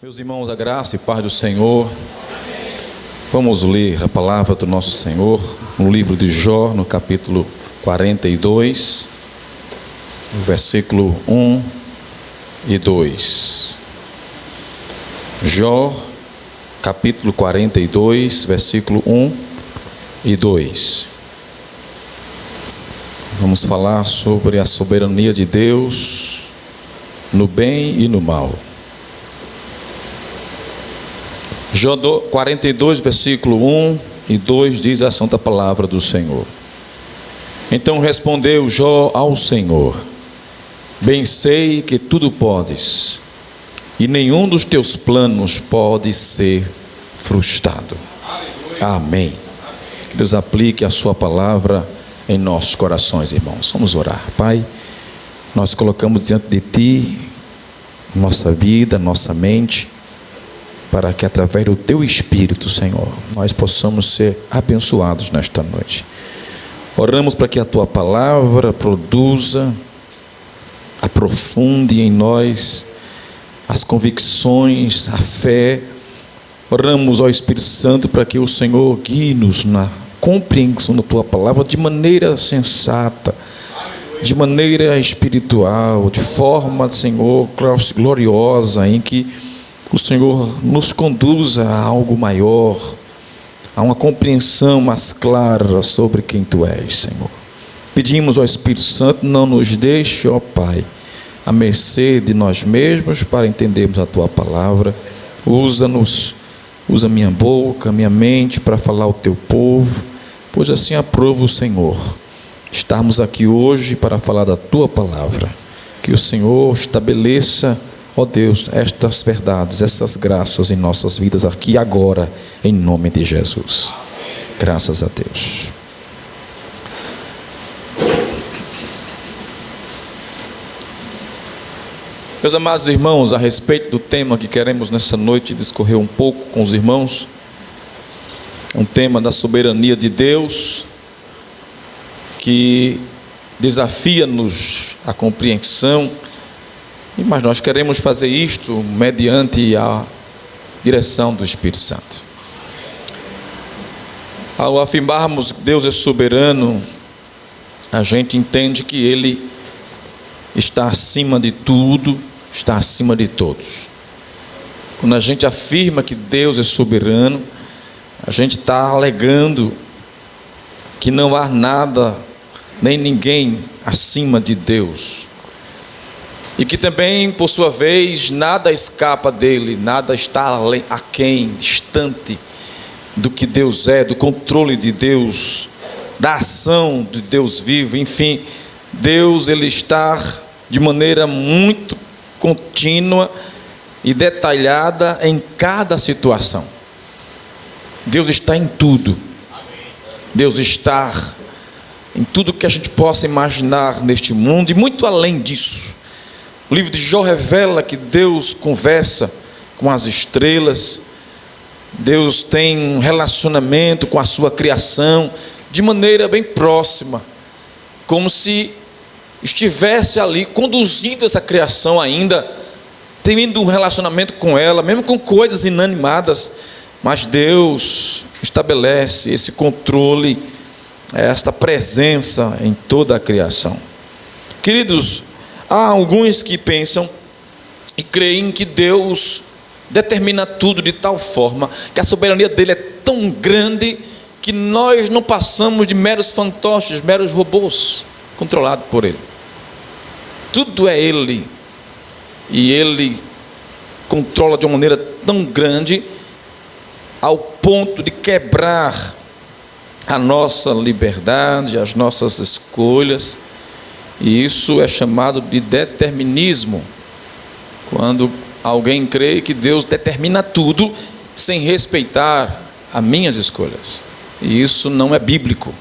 Meus irmãos, a graça e paz do Senhor. Vamos ler a palavra do nosso Senhor no livro de Jó, no capítulo 42, no versículo 1 e 2. Jó, capítulo 42, versículo 1 e 2. Vamos falar sobre a soberania de Deus no bem e no mal. Jó 42, versículo 1 e 2 diz a santa palavra do Senhor. Então respondeu Jó ao Senhor: bem sei que tudo podes, e nenhum dos teus planos pode ser frustrado. Amém. Que Deus aplique a sua palavra em nossos corações, irmãos. Vamos orar. Pai, nós colocamos diante de Ti nossa vida, nossa mente, para que através do Teu Espírito, Senhor, nós possamos ser abençoados nesta noite. Oramos para que a Tua palavra produza, aprofunde em nós as convicções, a fé. Oramos ao Espírito Santo para que o Senhor guie-nos na compreensão da Tua palavra de maneira sensata, de maneira espiritual, de forma, Senhor, gloriosa, em que o Senhor nos conduza a algo maior, a uma compreensão mais clara sobre quem Tu és, Senhor. Pedimos ao Espírito Santo, não nos deixe, ó Pai, à mercê de nós mesmos para entendermos a Tua palavra. Usa-nos, usa minha boca, minha mente para falar ao Teu povo, pois assim aprova o Senhor. Estarmos aqui hoje para falar da Tua palavra. Que o Senhor estabeleça, ó Deus, estas verdades, essas graças em nossas vidas aqui e agora, em nome de Jesus. Graças a Deus. Meus amados irmãos, a respeito do tema que queremos nessa noite discorrer um pouco com os irmãos, é um tema da soberania de Deus, que desafia-nos a compreensão, mas nós queremos fazer isto mediante a direção do Espírito Santo. Ao afirmarmos que Deus é soberano, a gente entende que Ele está acima de tudo, está acima de todos. Quando a gente afirma que Deus é soberano, a gente está alegando que não há nada, nem ninguém acima de Deus. E que também, por sua vez, nada escapa dele, nada está aquém, distante do que Deus é, do controle de Deus, da ação de Deus vivo. Enfim, Deus, Ele está de maneira muito contínua e detalhada em cada situação. Deus está em tudo. Deus está em tudo que a gente possa imaginar neste mundo e muito além disso. O livro de Jó revela que Deus conversa com as estrelas, Deus tem um relacionamento com a sua criação de maneira bem próxima, como se estivesse ali conduzindo essa criação ainda, tendo um relacionamento com ela, mesmo com coisas inanimadas, mas Deus estabelece esse controle, esta presença em toda a criação. Queridos, há alguns que pensam e creem que Deus determina tudo de tal forma que a soberania dele é tão grande que nós não passamos de meros fantoches, meros robôs controlados por ele. Tudo é ele, e ele controla de uma maneira tão grande ao ponto de quebrar a nossa liberdade, as nossas escolhas. E isso é chamado de determinismo, quando alguém crê que Deus determina tudo sem respeitar as minhas escolhas. E isso não é bíblico.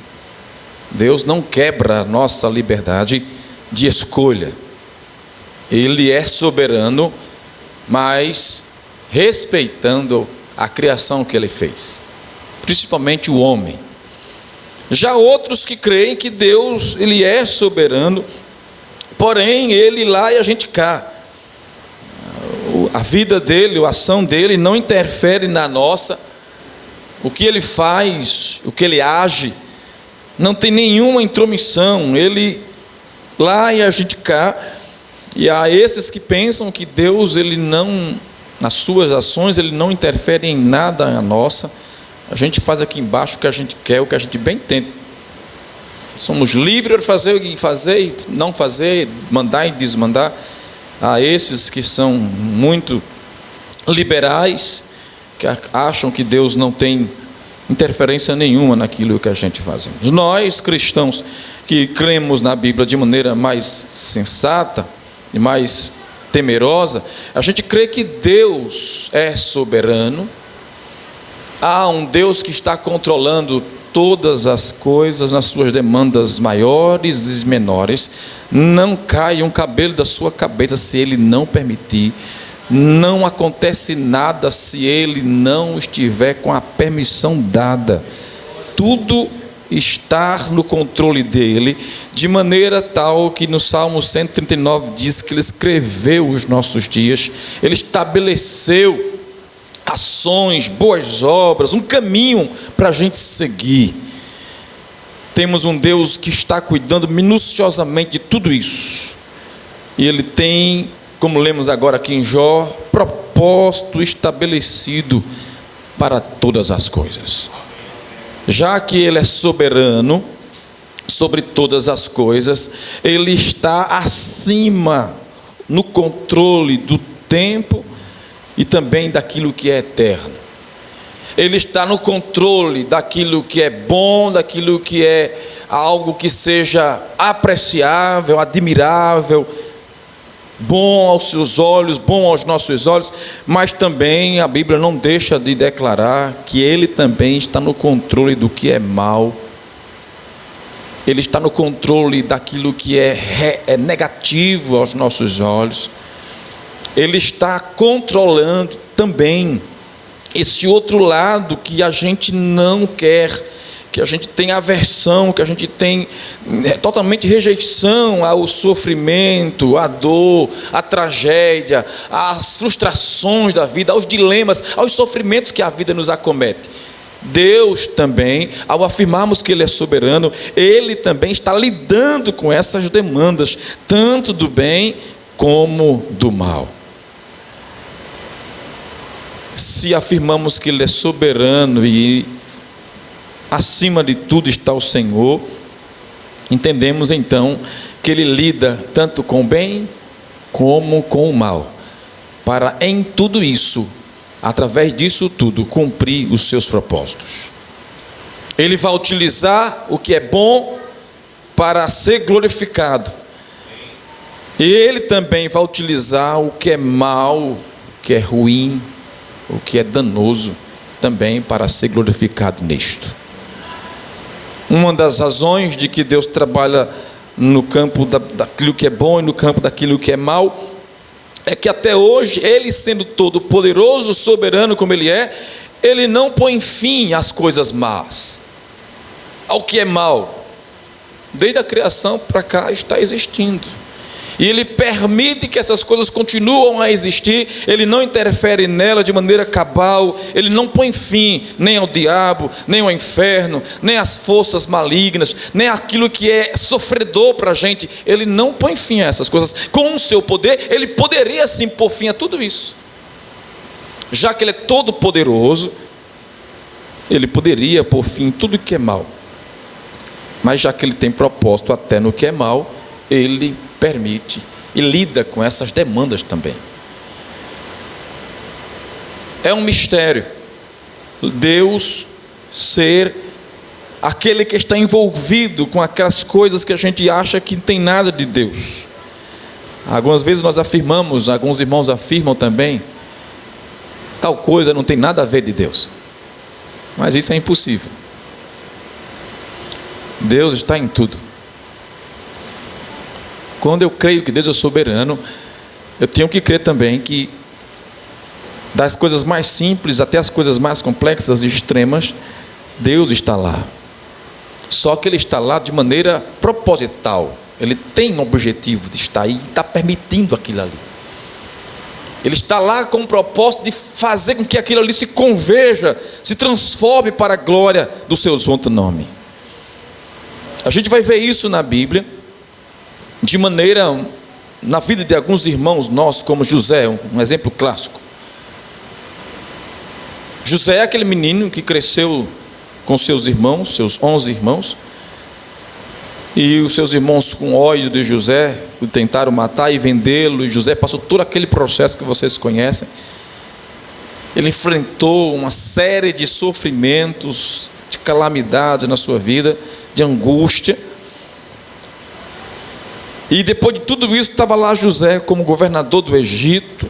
Deus não quebra a nossa liberdade de escolha. Ele é soberano, mas respeitando a criação que Ele fez, principalmente o homem. Já outros que creem que Deus, Ele é soberano, porém Ele lá e a gente cá. a vida dele, a ação dele não interfere na nossa. O que ele faz, o que ele age, não tem nenhuma intromissão. Ele lá e a gente cá. E há esses que pensam que Deus, ele não, nas suas ações, ele não interfere em nada a nossa. A gente faz aqui embaixo o que a gente quer, o que a gente bem entende. Somos livres de fazer e não fazer, mandar e desmandar. Há esses que são muito liberais, que acham que Deus não tem interferência nenhuma naquilo que a gente faz. Nós, cristãos, que cremos na Bíblia de maneira mais sensata e mais temerosa, a gente crê que Deus é soberano. Há um Deus que está controlando todas as coisas nas suas demandas maiores e menores. Não cai um cabelo da sua cabeça se Ele não permitir. Não acontece nada se Ele não estiver com a permissão dada. Tudo está no controle dEle, de maneira tal que no Salmo 139 diz que Ele escreveu os nossos dias, Ele estabeleceu ações, boas obras, um caminho para a gente seguir. Temos um Deus que está cuidando minuciosamente de tudo isso. E Ele tem, como lemos agora aqui em Jó, propósito estabelecido para todas as coisas. Já que Ele é soberano sobre todas as coisas, Ele está acima, no controle do tempo e também daquilo que é eterno. Ele está no controle daquilo que é bom, daquilo que é algo que seja apreciável, admirável, bom aos seus olhos, bom aos nossos olhos, mas também a Bíblia não deixa de declarar que Ele também está no controle do que é mal. Ele está no controle daquilo que é negativo aos nossos olhos. Ele está controlando também esse outro lado que a gente não quer, que a gente tem aversão, que a gente tem totalmente rejeição ao sofrimento, à dor, à tragédia, às frustrações da vida, aos dilemas, aos sofrimentos que a vida nos acomete. Deus também, ao afirmarmos que Ele é soberano, Ele também está lidando com essas demandas, tanto do bem como do mal. Se afirmamos que Ele é soberano e acima de tudo está o Senhor, entendemos então que Ele lida tanto com o bem como com o mal, para em tudo isso, através disso tudo, cumprir os seus propósitos. Ele vai utilizar o que é bom para ser glorificado, e Ele também vai utilizar o que é mal, o que é ruim, o que é danoso, também para ser glorificado nisto. Uma das razões de que Deus trabalha no campo daquilo que é bom e no campo daquilo que é mal, é que até hoje, Ele sendo todo poderoso, soberano como Ele é, Ele não põe fim às coisas más, ao que é mal. Desde a criação para cá está existindo. E Ele permite que essas coisas continuem a existir. Ele não interfere nela de maneira cabal. Ele não põe fim nem ao diabo, nem ao inferno, nem às forças malignas, nem aquilo que é sofredor para a gente. Ele não põe fim a essas coisas. Com o seu poder, Ele poderia sim pôr fim a tudo isso. Já que Ele é todo poderoso, Ele poderia pôr fim em tudo que é mal. Mas já que Ele tem propósito até no que é mal, Ele permite e lida com essas demandas também. É um mistério Deus ser aquele que está envolvido com aquelas coisas que a gente acha que não tem nada de Deus. Algumas vezes nós afirmamos, alguns irmãos afirmam também, tal coisa não tem nada a ver de Deus. Mas isso é impossível. Deus está em tudo. Quando eu creio que Deus é soberano, eu tenho que crer também que das coisas mais simples até as coisas mais complexas e extremas, Deus está lá. Só que Ele está lá de maneira proposital. Ele tem um objetivo de estar aí e está permitindo aquilo ali. Ele está lá com o propósito de fazer com que aquilo ali se converja, se transforme para a glória do seu santo nome. A gente vai ver isso na Bíblia, de maneira, na vida de alguns irmãos nossos, como José, um exemplo clássico. José é aquele menino que cresceu com seus irmãos, seus 11 irmãos, e os seus irmãos, com ódio de José, o tentaram matar e vendê-lo, e José passou todo aquele processo que vocês conhecem. Ele enfrentou uma série de sofrimentos, de calamidades na sua vida, de angústia. E depois de tudo isso, estava lá José como governador do Egito,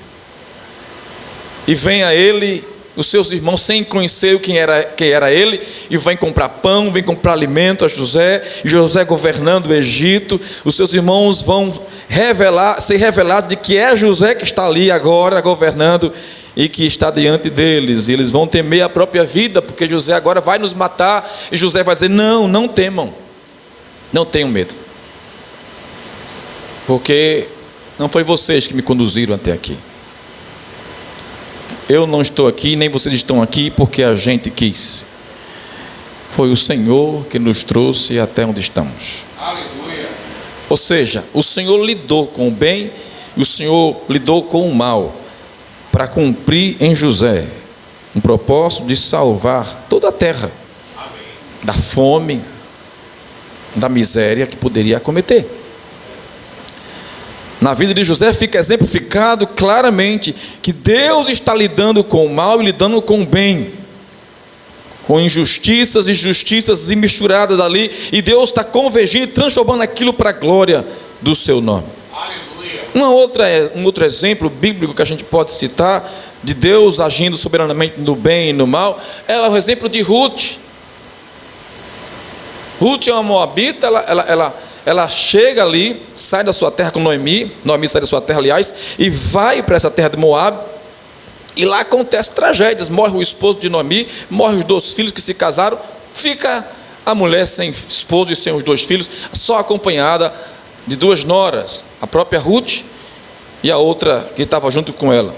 e vem a ele os seus irmãos, sem conhecer quem era ele, e vem comprar pão, vem comprar alimento a José, e José governando o Egito. Os seus irmãos vão ser revelados de que é José que está ali agora governando, e que está diante deles, e eles vão temer a própria vida, porque José agora vai nos matar, e José vai dizer: não temam, não tenham medo, porque não foi vocês que me conduziram até aqui. Eu não estou aqui, nem vocês estão aqui porque a gente quis. Foi o Senhor que nos trouxe até onde estamos. Aleluia. Ou seja, o Senhor lidou com o bem e o Senhor lidou com o mal, para cumprir em José um propósito de salvar toda a terra. Amém. Da fome, da miséria que poderia acometer. Na vida de José fica exemplificado claramente que Deus está lidando com o mal e lidando com o bem, com injustiças e justiças misturadas ali, e Deus está convergindo e transformando aquilo para a glória do seu nome. Aleluia. Um outro exemplo bíblico que a gente pode citar de Deus agindo soberanamente no bem e no mal é o exemplo de Ruth. Ruth é uma moabita, ela chega ali, sai da sua terra com Noemi sai da sua terra, aliás, e vai para essa terra de Moab, e lá acontecem tragédias. Morre o esposo de Noemi, morre os 2 filhos que se casaram, fica a mulher sem esposo e sem os 2 filhos, só acompanhada de 2 noras, a própria Ruth e a outra que estava junto com ela,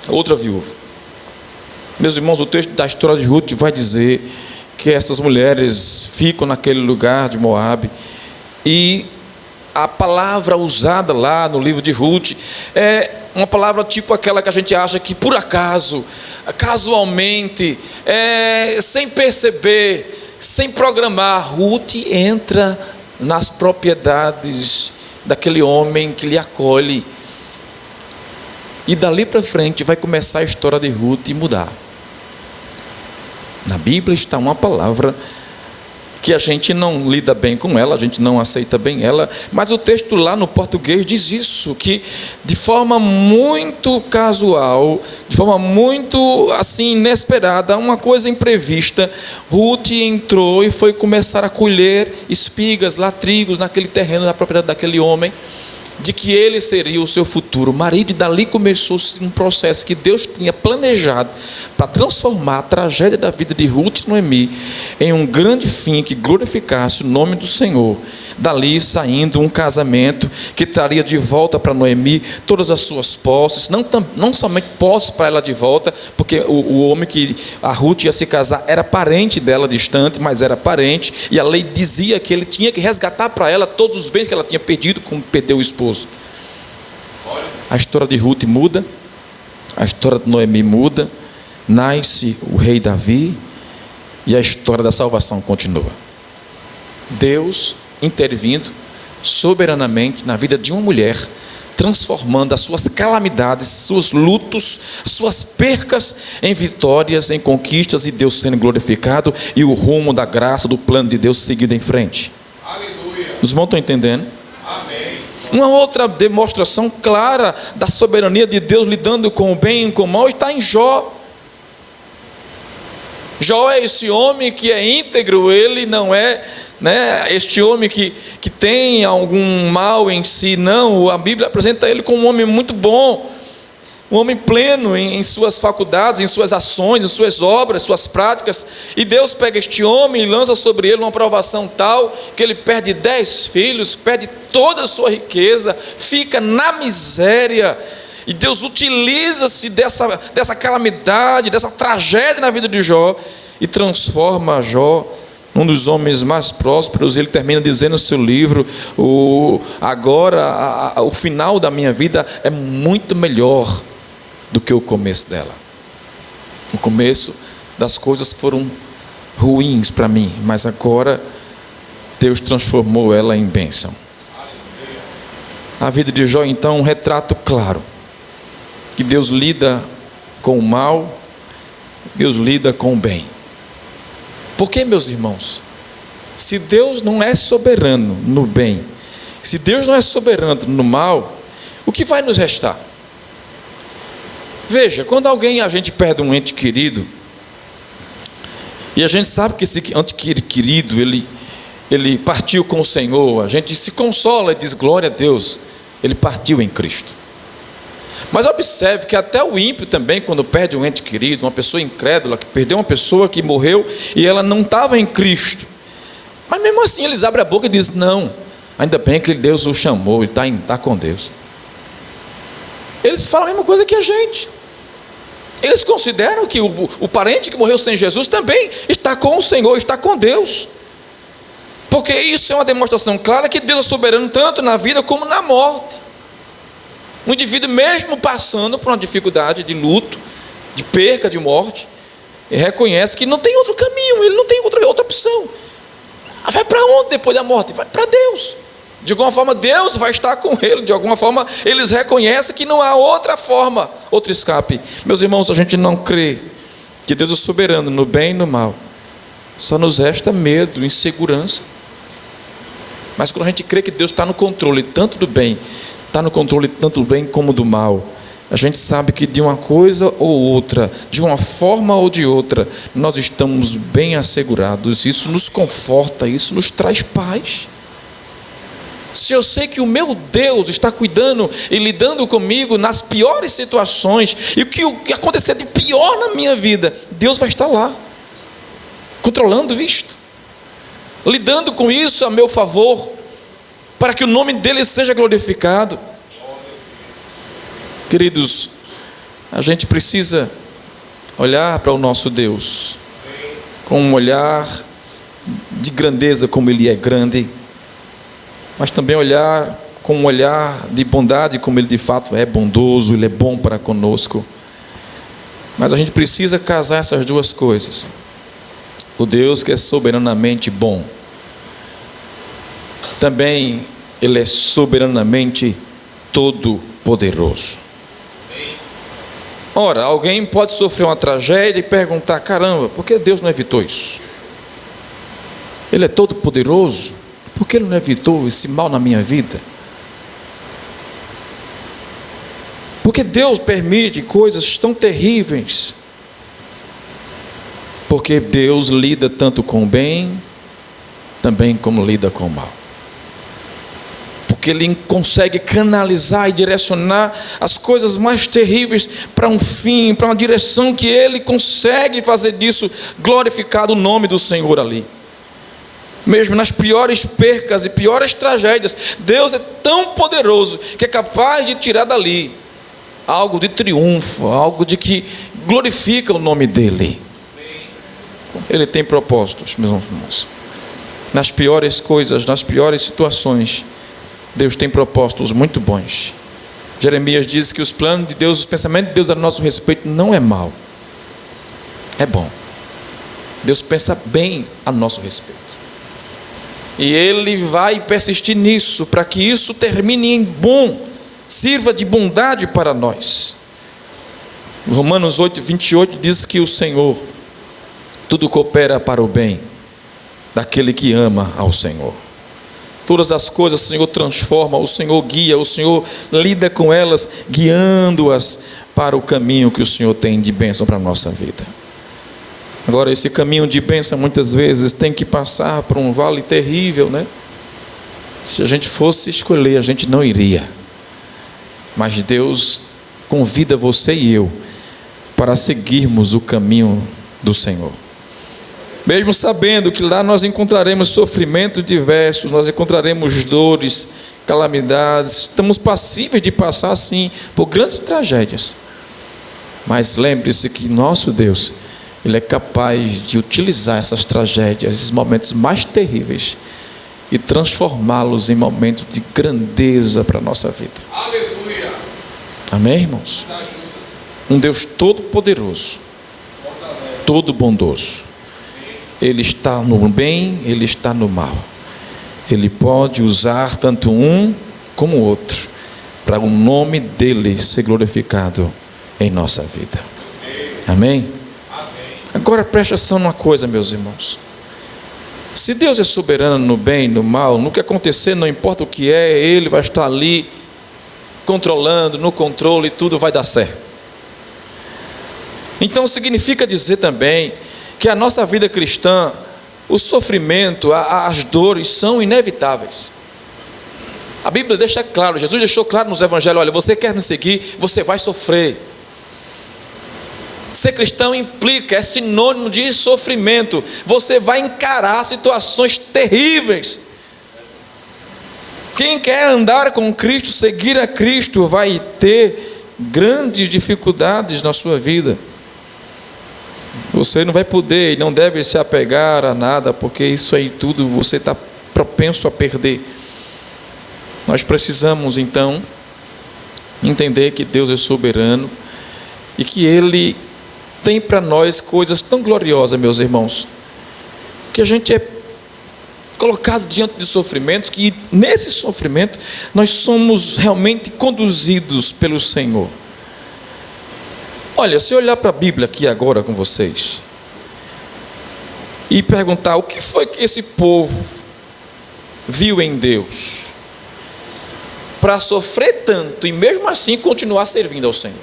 a outra viúva. Meus irmãos, o texto da história de Ruth vai dizer que essas mulheres ficam naquele lugar de Moab, e a palavra usada lá no livro de Ruth é uma palavra tipo aquela que a gente acha que por acaso, casualmente, sem perceber, sem programar, Ruth entra nas propriedades daquele homem que lhe acolhe, e dali para frente vai começar a história de Ruth mudar. Na Bíblia está uma palavra que a gente não lida bem com ela, a gente não aceita bem ela, mas o texto lá no português diz isso, que de forma muito casual, de forma muito assim inesperada, uma coisa imprevista, Ruth entrou e foi começar a colher espigas, latrigos naquele terreno, na propriedade daquele homem, de que ele seria o seu futuro marido, e dali começou-se um processo que Deus tinha planejado para transformar a tragédia da vida de Ruth e Noemi em um grande fim que glorificasse o nome do Senhor. Dali saindo um casamento que traria de volta para Noemi todas as suas posses, não somente posses para ela de volta, porque o homem que a Ruth ia se casar era parente dela distante, mas era parente, e a lei dizia que ele tinha que resgatar para ela todos os bens que ela tinha perdido, como perdeu o esposo. A história de Ruth muda, a história de Noemi muda, nasce o rei Davi, e a história da salvação continua. Deus intervindo soberanamente na vida de uma mulher, transformando as suas calamidades, seus lutos, suas percas em vitórias, em conquistas, e Deus sendo glorificado, e o rumo da graça, do plano de Deus seguido em frente. Aleluia. Os irmãos estão entendendo? Amém. Uma outra demonstração clara da soberania de Deus lidando com o bem e com o mal está em Jó. Jó é esse homem que é íntegro, ele não é, este homem que tem algum mal em si, não. A Bíblia apresenta ele como um homem muito bom, um homem pleno em suas faculdades, em suas ações, em suas obras, suas práticas. E Deus pega este homem e lança sobre ele uma provação tal que ele perde 10 filhos, perde toda a sua riqueza, fica na miséria. E Deus utiliza-se dessa calamidade, dessa tragédia na vida de Jó, e transforma Jó um dos homens mais prósperos. Ele termina dizendo no seu livro: o final da minha vida é muito melhor do que o começo dela. O começo das coisas foram ruins para mim, mas agora Deus transformou ela em bênção. A vida de Jó, então, é um retrato claro que Deus lida com o mal, Deus lida com o bem. Por que, meus irmãos? Se Deus não é soberano no bem, se Deus não é soberano no mal, o que vai nos restar? Veja, quando a gente perde um ente querido, e a gente sabe que esse ente querido, ele partiu com o Senhor, a gente se consola e diz: glória a Deus, ele partiu em Cristo. Mas observe que até o ímpio também, quando perde um ente querido, uma pessoa incrédula, que perdeu uma pessoa que morreu e ela não estava em Cristo, mas mesmo assim eles abrem a boca e dizem: não, ainda bem que Deus o chamou, ele está com Deus. Eles falam a mesma coisa que a gente. Eles consideram que o parente que morreu sem Jesus também está com o Senhor, está com Deus, porque isso é uma demonstração clara que Deus é soberano tanto na vida como na morte. Um indivíduo, mesmo passando por uma dificuldade de luto, de perca, de morte, ele reconhece que não tem outro caminho, ele não tem outra opção. Vai para onde depois da morte? Vai para Deus. De alguma forma Deus vai estar com ele, de alguma forma eles reconhecem que não há outra forma, outro escape. Meus irmãos, a gente não crê que Deus é soberano no bem e no mal, só nos resta medo, insegurança. Mas quando a gente crê que Deus está no controle tanto do bem, está no controle tanto do bem como do mal, a gente sabe que de uma coisa ou outra, de uma forma ou de outra, nós estamos bem assegurados. Isso nos conforta, isso nos traz paz. Se eu sei que o meu Deus está cuidando e lidando comigo nas piores situações, e o que acontecer de pior na minha vida, Deus vai estar lá, controlando isto, lidando com isso a meu favor, para que o nome dele seja glorificado. Queridos, a gente precisa olhar para o nosso Deus com um olhar de grandeza, como ele é grande, mas também olhar com um olhar de bondade, como ele de fato é bondoso, ele é bom para conosco. Mas a gente precisa casar essas duas coisas. O Deus que é soberanamente bom, também ele é soberanamente todo-poderoso. Ora, alguém pode sofrer uma tragédia e perguntar: caramba, por que Deus não evitou isso? Ele é todo-poderoso, por que ele não evitou esse mal na minha vida? Porque Deus permite coisas tão terríveis? Porque Deus lida tanto com o bem, também como lida com o mal. Porque Ele consegue canalizar e direcionar as coisas mais terríveis para um fim, para uma direção que Ele consegue fazer disso glorificado o nome do Senhor ali. Mesmo nas piores percas e piores tragédias, Deus é tão poderoso que é capaz de tirar dali algo de triunfo, algo de que glorifica o nome dEle. Ele tem propósitos, meus irmãos. Nas piores coisas, nas piores situações, Deus tem propósitos muito bons. Jeremias diz que os planos de Deus, os pensamentos de Deus a nosso respeito não é mal, é bom. Deus pensa bem a nosso respeito. E Ele vai persistir nisso, para que isso termine em bom, sirva de bondade para nós. Romanos 8, 28 diz que o Senhor, tudo coopera para o bem daquele que ama ao Senhor. Todas as coisas o Senhor transforma, o Senhor guia, o Senhor lida com elas, guiando-as para o caminho que o Senhor tem de bênção para a nossa vida. Agora, esse caminho de bênção muitas vezes tem que passar por um vale terrível, né? Se a gente fosse escolher, a gente não iria. Mas Deus convida você e eu para seguirmos o caminho do Senhor. Mesmo sabendo que lá nós encontraremos sofrimentos diversos, nós encontraremos dores calamidades, estamos passíveis de passar, sim, por grandes tragédias. Mas lembre-se que nosso Deus, Ele é capaz de utilizar essas tragédias, esses momentos mais terríveis, e transformá-los em momentos de grandeza para a nossa vida. Aleluia. Amém, irmãos? Um Deus todo-poderoso, todo-bondoso. Ele está no bem, Ele está no mal. Ele pode usar tanto um como o outro, para o nome dEle ser glorificado em nossa vida. Amém? Agora preste atenção numa coisa, meus irmãos. Se Deus é soberano no bem e no mal, no que acontecer, não importa o que é, Ele vai estar ali controlando, no controle, e tudo vai dar certo. Então significa dizer também que a nossa vida cristã, o sofrimento, as dores são inevitáveis. A Bíblia deixa claro, Jesus deixou claro nos evangelhos: olha, você quer me seguir, você vai sofrer. Ser cristão implica, é sinônimo de sofrimento. Você vai encarar situações terríveis. Quem quer andar com Cristo, seguir a Cristo, vai ter grandes dificuldades na sua vida. Você não vai poder e não deve se apegar a nada, porque isso aí tudo você está propenso a perder. Nós precisamos então entender que Deus é soberano e que Ele tem para nós coisas tão gloriosas, meus irmãos, que a gente é colocado diante de sofrimentos, que nesse sofrimento nós somos realmente conduzidos pelo Senhor. Olha, se eu olhar para a Bíblia aqui agora com vocês e perguntar o que foi que esse povo viu em Deus para sofrer tanto e mesmo assim continuar servindo ao Senhor.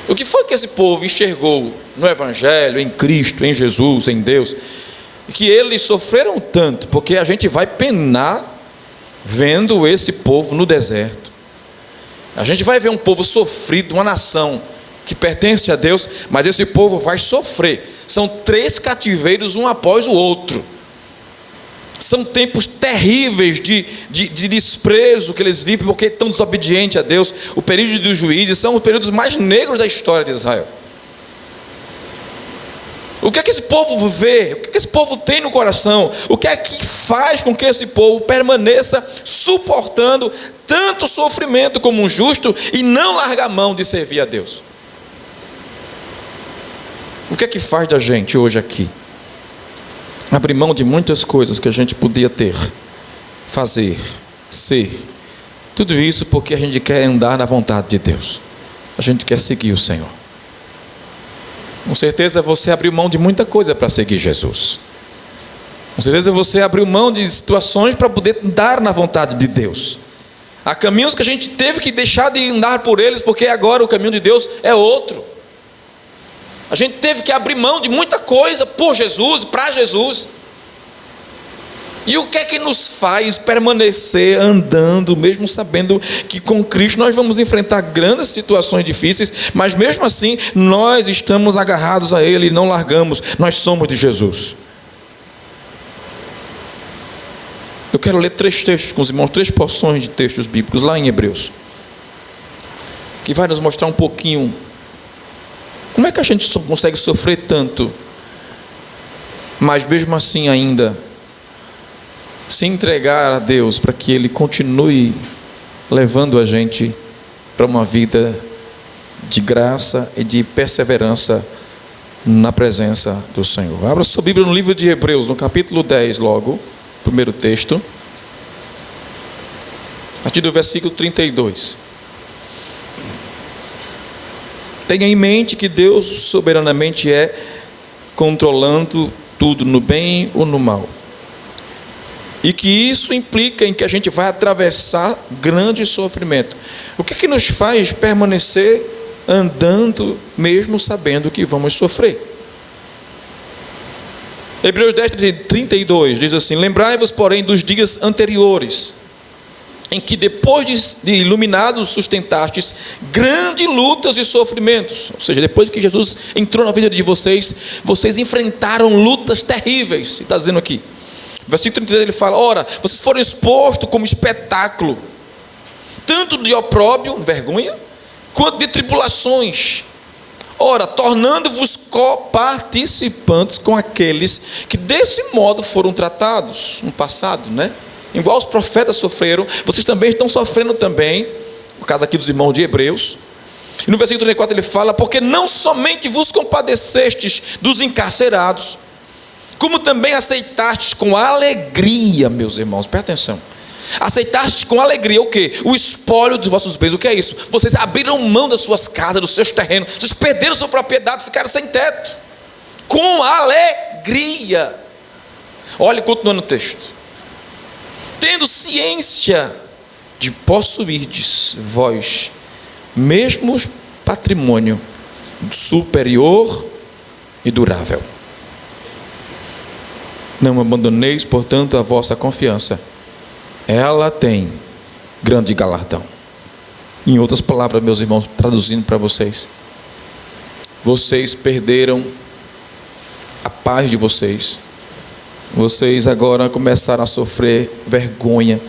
O que foi que esse povo enxergou no Evangelho, em Cristo, em Jesus, em Deus, que eles sofreram tanto? Porque a gente vai penar vendo esse povo no deserto. A gente vai ver um povo sofrido, uma nação que pertence a Deus, mas esse povo vai sofrer. São 3 cativeiros, um após o outro. São tempos terríveis de desprezo que eles vivem porque estão desobedientes a Deus. O período dos juízes são os períodos mais negros da história de Israel. O que é que esse povo vê? O que é que esse povo tem no coração? O que é que faz com que esse povo permaneça suportando tanto sofrimento como um justo e não larga a mão de servir a Deus? O que é que faz da gente hoje aqui abrir mão de muitas coisas que a gente podia ter, fazer, ser? Tudo isso porque a gente quer andar na vontade de Deus. A gente quer seguir o Senhor. Com certeza você abriu mão de muita coisa para seguir Jesus. Com certeza você abriu mão de situações para poder andar na vontade de Deus. Há caminhos que a gente teve que deixar de andar por eles, porque agora o caminho de Deus é outro. A gente teve que abrir mão de muita coisa por Jesus, para Jesus. E o que é que nos faz permanecer andando, mesmo sabendo que com Cristo nós vamos enfrentar grandes situações difíceis, mas mesmo assim nós estamos agarrados a Ele e não largamos, nós somos de Jesus. Eu quero ler 3 textos com os irmãos, 3 porções de textos bíblicos lá em Hebreus, que vai nos mostrar um pouquinho como é que a gente consegue sofrer tanto, mas mesmo assim ainda se entregar a Deus para que Ele continue levando a gente para uma vida de graça e de perseverança na presença do Senhor. Abra sua Bíblia no livro de Hebreus, no capítulo 10 logo, primeiro texto, a partir do versículo 32. Tenha em mente que Deus soberanamente é controlando tudo no bem ou no mal. E que isso implica em que a gente vai atravessar grande sofrimento. O que é que nos faz permanecer andando mesmo sabendo que vamos sofrer? Hebreus 10, 32 diz assim: lembrai-vos, porém, dos dias anteriores, em que depois de iluminados sustentastes grandes lutas e sofrimentos. Ou seja, depois que Jesus entrou na vida de vocês, vocês enfrentaram lutas terríveis. Está dizendo aqui: Versículo 33 ele fala: ora, vocês foram expostos como espetáculo, tanto de opróbrio, vergonha, quanto de tribulações. Ora, tornando-vos coparticipantes com aqueles que desse modo foram tratados no passado, né? Igual os profetas sofreram, vocês também estão sofrendo também, no caso aqui dos irmãos de Hebreus. E no versículo 34 ele fala: porque não somente vos compadecestes dos encarcerados, como também aceitastes com alegria, meus irmãos, presta atenção, aceitastes com alegria o quê? O espólio dos vossos bens. O que é isso? Vocês abriram mão das suas casas, dos seus terrenos, vocês perderam sua propriedade, ficaram sem teto, com alegria. Olha, continuando o texto: tendo ciência de possuirdes vós mesmos patrimônio superior e durável. Não abandoneis, portanto, a vossa confiança, ela tem grande galardão. Em outras palavras, meus irmãos, traduzindo para vocês, vocês perderam a paz de vocês, vocês agora começaram a sofrer vergonha,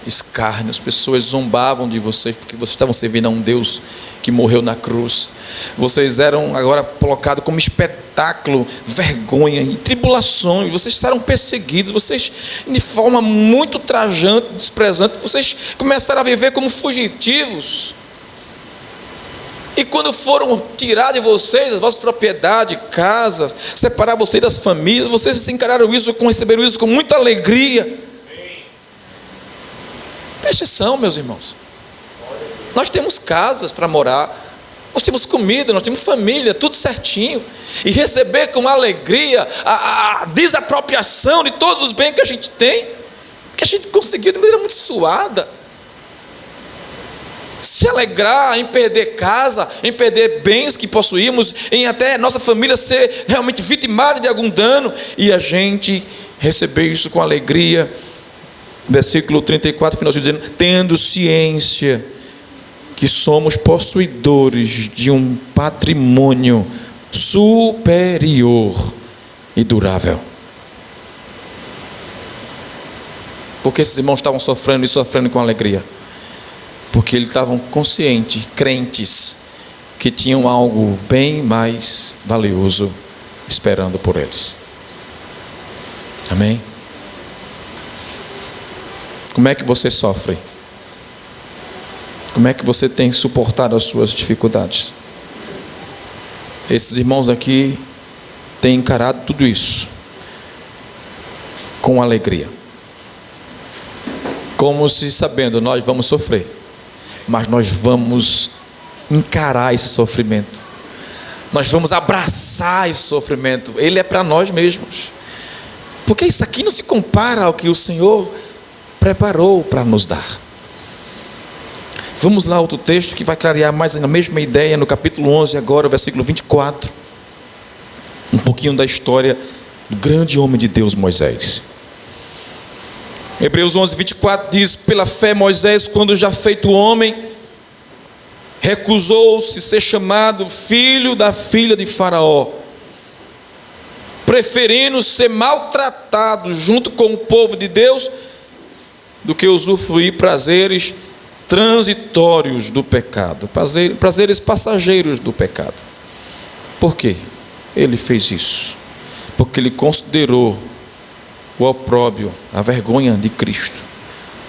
escárnio. As pessoas zombavam de vocês porque vocês estavam servindo a um Deus que morreu na cruz. Vocês eram agora colocados como espetáculo, vergonha e tribulações. Vocês eram perseguidos, vocês de forma muito ultrajante, desprezante, vocês começaram a viver como fugitivos. E quando foram tirar de vocês as vossas propriedades, casas, separar vocês das famílias, vocês encararam isso, receberam isso com muita alegria. Preste atenção, meus irmãos. Nós temos casas para morar, nós temos comida, nós temos família, tudo certinho. E receber com alegria a desapropriação de todos os bens que a gente tem, que a gente conseguiu de maneira muito suada. Se alegrar em perder casa, em perder bens que possuímos, em até nossa família ser realmente vitimada de algum dano, e a gente receber isso com alegria. Versículo 34, finalzinho, dizendo: tendo ciência que somos possuidores de um patrimônio superior e durável. Porque esses irmãos estavam sofrendo e sofrendo com alegria? Porque eles estavam conscientes, crentes, que tinham algo bem mais valioso esperando por eles. Amém? Como é que você sofre? Como é que você tem suportado as suas dificuldades? Esses irmãos aqui têm encarado tudo isso com alegria, como se sabendo: nós vamos sofrer, mas nós vamos encarar esse sofrimento, nós vamos abraçar esse sofrimento. Ele é para nós mesmos, porque isso aqui não se compara ao que o Senhor preparou para nos dar. Vamos lá, outro texto que vai clarear mais a mesma ideia, no capítulo 11 agora, versículo 24, um pouquinho da história do grande homem de Deus, Moisés. Hebreus 11, 24 diz: pela fé Moisés, quando já feito homem, recusou-se ser chamado filho da filha de Faraó, preferindo ser maltratado junto com o povo de Deus do que usufruir prazeres transitórios do pecado, prazeres passageiros do pecado. Por quê? Ele fez isso porque ele considerou o opróbrio, a vergonha de Cristo,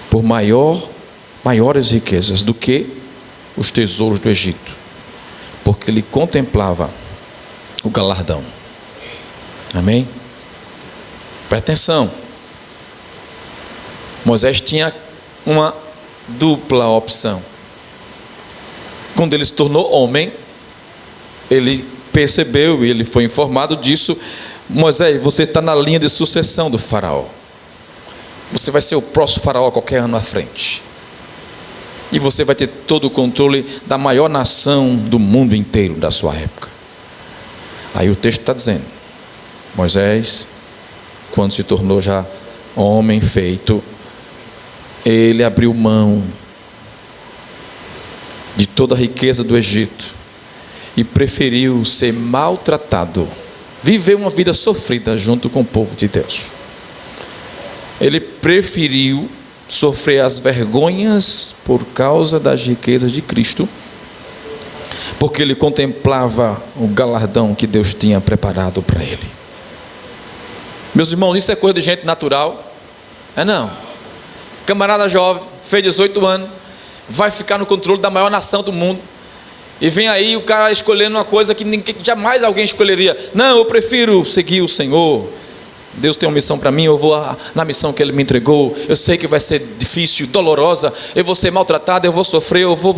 por maiores riquezas do que os tesouros do Egito, porque ele contemplava o galardão. Amém? Presta atenção. Moisés tinha uma dupla opção. Quando ele se tornou homem, ele percebeu e ele foi informado disso: Moisés, você está na linha de sucessão do faraó, você vai ser o próximo faraó qualquer ano à frente, e você vai ter todo o controle da maior nação do mundo inteiro da sua época. Aí o texto está dizendo: Moisés, quando se tornou já homem feito, ele abriu mão de toda a riqueza do Egito e preferiu ser maltratado, viver uma vida sofrida junto com o povo de Deus. Ele preferiu sofrer as vergonhas por causa das riquezas de Cristo, porque ele contemplava o galardão que Deus tinha preparado para ele. Meus irmãos, isso é coisa de gente natural? É não. Camarada jovem, fez 18 anos, vai ficar no controle da maior nação do mundo, e vem aí o cara escolhendo uma coisa que jamais alguém escolheria. Não, eu prefiro seguir o Senhor. Deus tem uma missão para mim, eu vou na missão que Ele me entregou. Eu sei que vai ser difícil, dolorosa, eu vou ser maltratado, eu vou sofrer, eu vou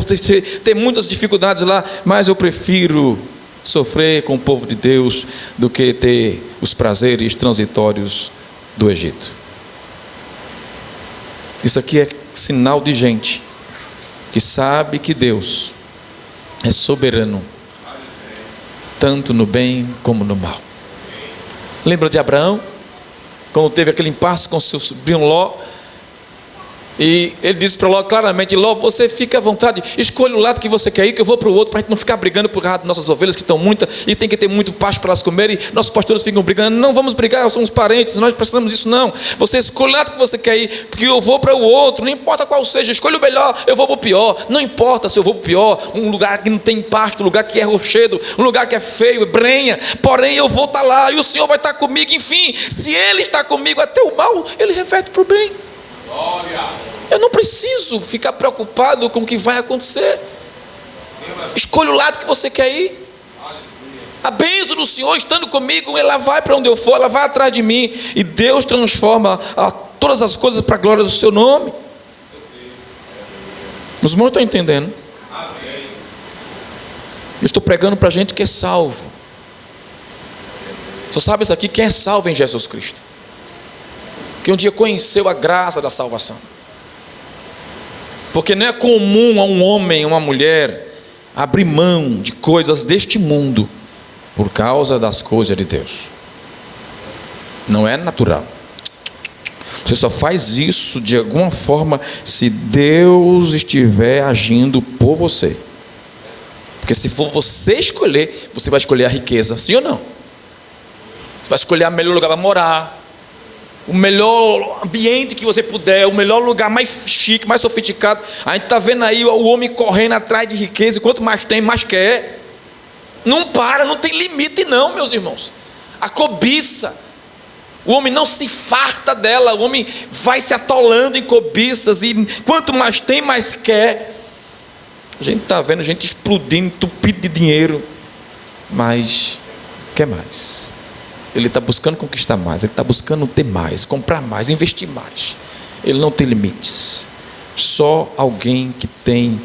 ter muitas dificuldades lá, mas eu prefiro sofrer com o povo de Deus do que ter os prazeres transitórios do Egito. Isso aqui é sinal de gente que sabe que Deus é soberano, tanto no bem como no mal. Lembra de Abraão? Quando teve aquele impasse com seu sobrinho Ló, e ele disse para Ló claramente: Ló, você fica à vontade, escolha o lado que você quer ir, que eu vou para o outro, para a gente não ficar brigando por causa das nossas ovelhas que estão muitas, e tem que ter muito pasto para elas comerem, e nossos pastores ficam brigando. Não vamos brigar, nós somos parentes, nós precisamos disso. Não, você escolhe o lado que você quer ir, porque eu vou para o outro, não importa qual seja, escolha o melhor, eu vou para o pior. Não importa se eu vou para o pior, um lugar que não tem pasto, um lugar que é rochedo, um lugar que é feio, brenha, porém eu vou estar lá, e o Senhor vai estar comigo. Enfim, se Ele está comigo, até o mal Ele reverte para o bem. Glória. Eu não preciso ficar preocupado com o que vai acontecer. Escolha o lado que você quer ir. A bênção do Senhor estando comigo, ela vai para onde eu for, ela vai atrás de mim, e Deus transforma todas as coisas para a glória do seu nome. Os irmãos estão entendendo? Eu estou pregando para gente que é salvo. Só sabe isso aqui, quem é salvo em Jesus Cristo, que um dia conheceu a graça da salvação. Porque não é comum a um homem, a uma mulher, abrir mão de coisas deste mundo por causa das coisas de Deus. Não é natural. Você só faz isso de alguma forma se Deus estiver agindo por você. Porque se for você escolher, você vai escolher a riqueza, sim ou não? Você vai escolher o melhor lugar para morar, o melhor ambiente que você puder, o melhor lugar mais chique, mais sofisticado. A gente está vendo aí o homem correndo atrás de riqueza, e quanto mais tem, mais quer. Não para, não tem limite não, meus irmãos. A cobiça, o homem não se farta dela, o homem vai se atolando em cobiças, e quanto mais tem, mais quer. A gente está vendo gente explodindo, entupido de dinheiro, mas quer mais. Ele está buscando conquistar mais, ele está buscando ter mais, comprar mais, investir mais. Ele não tem limites. Só alguém que tem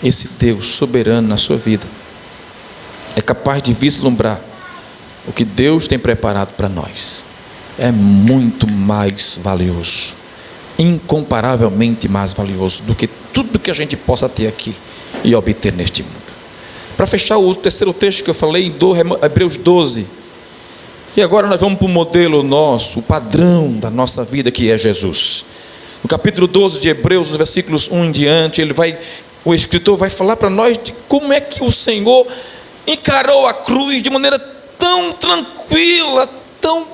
esse Deus soberano na sua vida é capaz de vislumbrar o que Deus tem preparado para nós. É muito mais valioso, incomparavelmente mais valioso do que tudo que a gente possa ter aqui e obter neste mundo. Para fechar o terceiro texto que eu falei, Hebreus 12. E agora nós vamos para o modelo nosso, o padrão da nossa vida, que é Jesus. No capítulo 12 de Hebreus, nos versículos 1 em diante, o escritor vai falar para nós de como é que o Senhor encarou a cruz de maneira tão tranquila, tão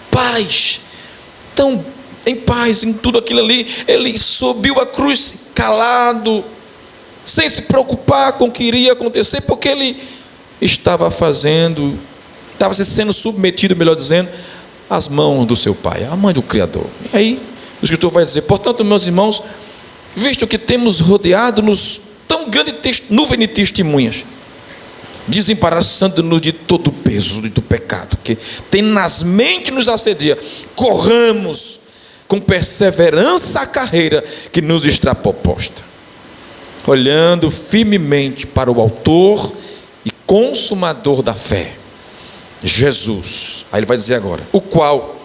paz, tão em paz em tudo aquilo ali. Ele subiu a cruz calado, sem se preocupar com o que iria acontecer, porque ele estava sendo submetido, melhor dizendo, às mãos do seu Pai, à mão do Criador. E aí o escritor vai dizer: portanto, meus irmãos, visto que temos rodeado-nos tão grande nuvem de testemunhas, desembaraçando-nos de todo o peso e do pecado que tenazmente nos assedia, corramos com perseverança a carreira que nos está proposta, olhando firmemente para o autor e consumador da fé, Jesus. Aí ele vai dizer agora: o qual,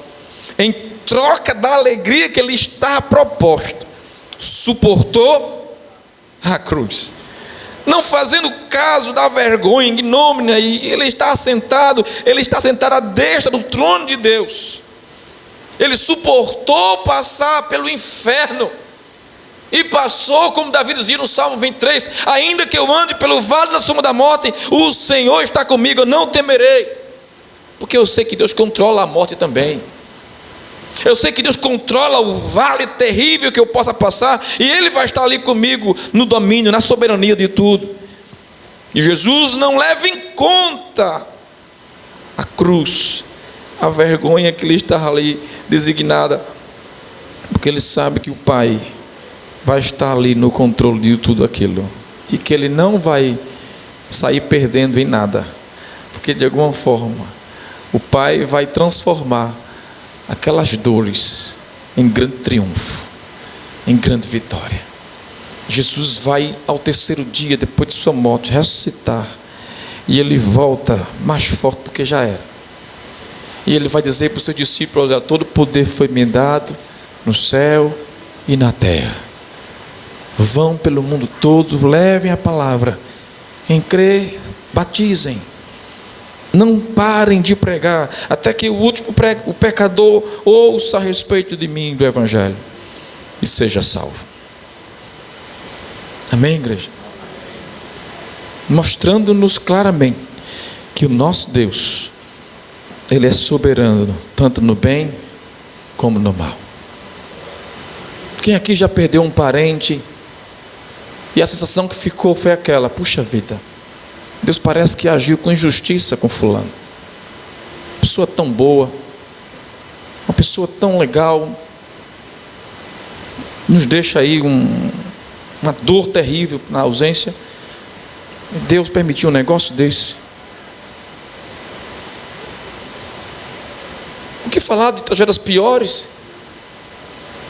em troca da alegria que lhe estava proposta, suportou a cruz, não fazendo caso da vergonha ignomínia, e ele está sentado à destra do trono de Deus. Ele suportou passar pelo inferno, e passou, como Davi dizia no Salmo 23, ainda que eu ande pelo vale da sombra da morte, o Senhor está comigo, eu não temerei, porque eu sei que Deus controla a morte também. Eu sei que Deus controla o vale terrível que eu possa passar, e Ele vai estar ali comigo no domínio, na soberania de tudo. E Jesus não leva em conta a cruz, a vergonha que lhe está ali designada, porque Ele sabe que o Pai vai estar ali no controle de tudo aquilo, e que Ele não vai sair perdendo em nada, porque de alguma forma o Pai vai transformar aquelas dores em grande triunfo, em grande vitória. Jesus vai ao terceiro dia, depois de sua morte, ressuscitar, e Ele volta mais forte do que já era, e Ele vai dizer para os seus discípulos: todo poder foi me dado no céu e na terra. Vão pelo mundo todo, levem a palavra. Quem crê, batizem. Não parem de pregar, até que o pecador ouça a respeito de mim, do Evangelho, e seja salvo. Amém, igreja? Mostrando-nos claramente que o nosso Deus, Ele é soberano, tanto no bem como no mal. Quem aqui já perdeu um parente, e a sensação que ficou foi aquela: puxa vida, Deus parece que agiu com injustiça com fulano. Uma pessoa tão boa, uma pessoa tão legal, nos deixa aí uma dor terrível na ausência. Deus permitiu um negócio desse. O que falar de tragédias piores?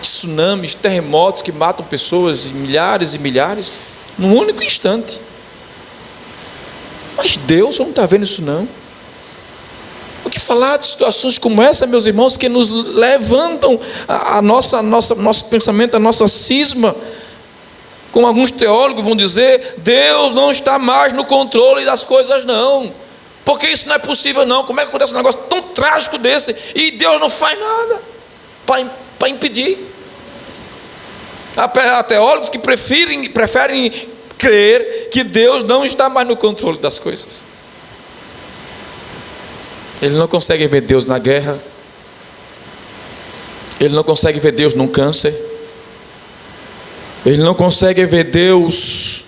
De tsunamis, terremotos que matam pessoas, milhares e milhares, num único instante. Mas Deus não está vendo isso não. O que falar de situações como essa, meus irmãos, que nos levantam nosso pensamento, a nossa cisma, como alguns teólogos vão dizer: Deus não está mais no controle das coisas não, porque isso não é possível não. Como é que acontece um negócio tão trágico desse e Deus não faz nada para impedir? Há teólogos que preferem crer que Deus não está mais no controle das coisas. Eles não conseguem ver Deus na guerra, eles não conseguem ver Deus num câncer, eles não conseguem ver Deus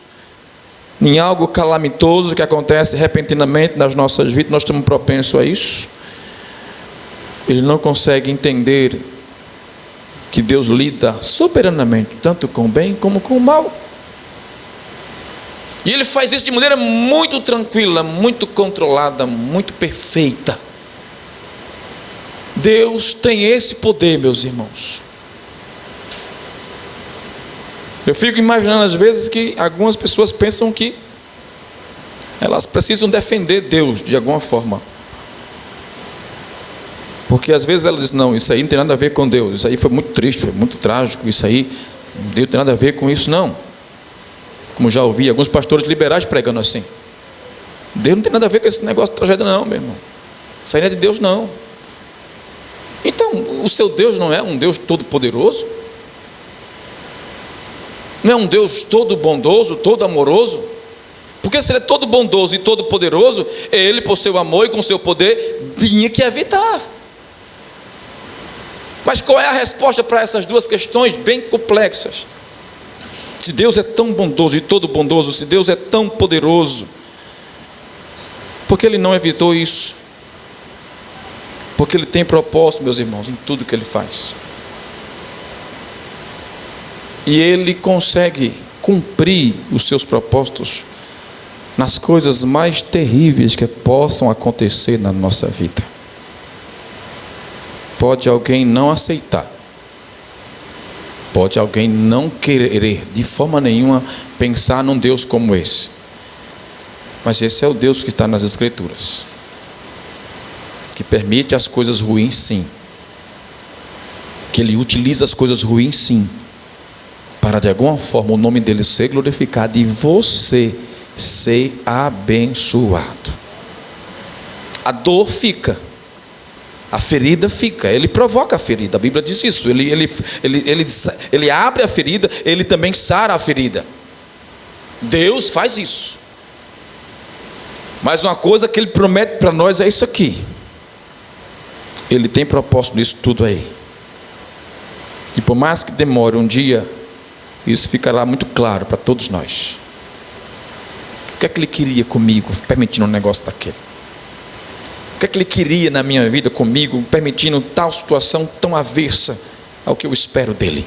em algo calamitoso que acontece repentinamente nas nossas vidas. Nós estamos propensos a isso. Eles não conseguem entender que Deus lida soberanamente tanto com o bem como com o mal. E Ele faz isso de maneira muito tranquila, muito controlada, muito perfeita. Deus tem esse poder, meus irmãos. Eu fico imaginando às vezes que algumas pessoas pensam que elas precisam defender Deus de alguma forma, porque às vezes elas dizem: não, isso aí não tem nada a ver com Deus, isso aí foi muito triste, foi muito trágico, isso aí, Deus não tem nada a ver com isso não. Como já ouvi alguns pastores liberais pregando assim: Deus não tem nada a ver com esse negócio de tragédia não, meu irmão, isso aí não é de Deus não. Então, o seu Deus não é um Deus todo poderoso? Não é um Deus todo bondoso, todo amoroso? Porque se Ele é todo bondoso e todo poderoso, Ele, por seu amor e com seu poder, tinha que evitar. Mas qual é a resposta para essas duas questões bem complexas? Se Deus é tão bondoso e todo bondoso, se Deus é tão poderoso, por que Ele não evitou isso? Porque Ele tem propósito, meus irmãos, em tudo que Ele faz. E Ele consegue cumprir os seus propósitos nas coisas mais terríveis que possam acontecer na nossa vida. Pode alguém não aceitar, pode alguém não querer de forma nenhuma pensar num Deus como esse, mas esse é o Deus que está nas Escrituras, que permite as coisas ruins sim, que Ele utiliza as coisas ruins sim, para de alguma forma o nome dEle ser glorificado e você ser abençoado. A dor fica, a ferida fica, Ele provoca a ferida, a Bíblia diz isso, ele abre a ferida, Ele também sara a ferida. Deus faz isso. Mas uma coisa que Ele promete para nós é isso aqui: Ele tem propósito nisso tudo aí. E por mais que demore um dia, isso ficará muito claro para todos nós. O que é que ele queria comigo, permitindo um negócio daquele? O que é que ele queria na minha vida comigo, permitindo tal situação tão avessa ao que eu espero dele?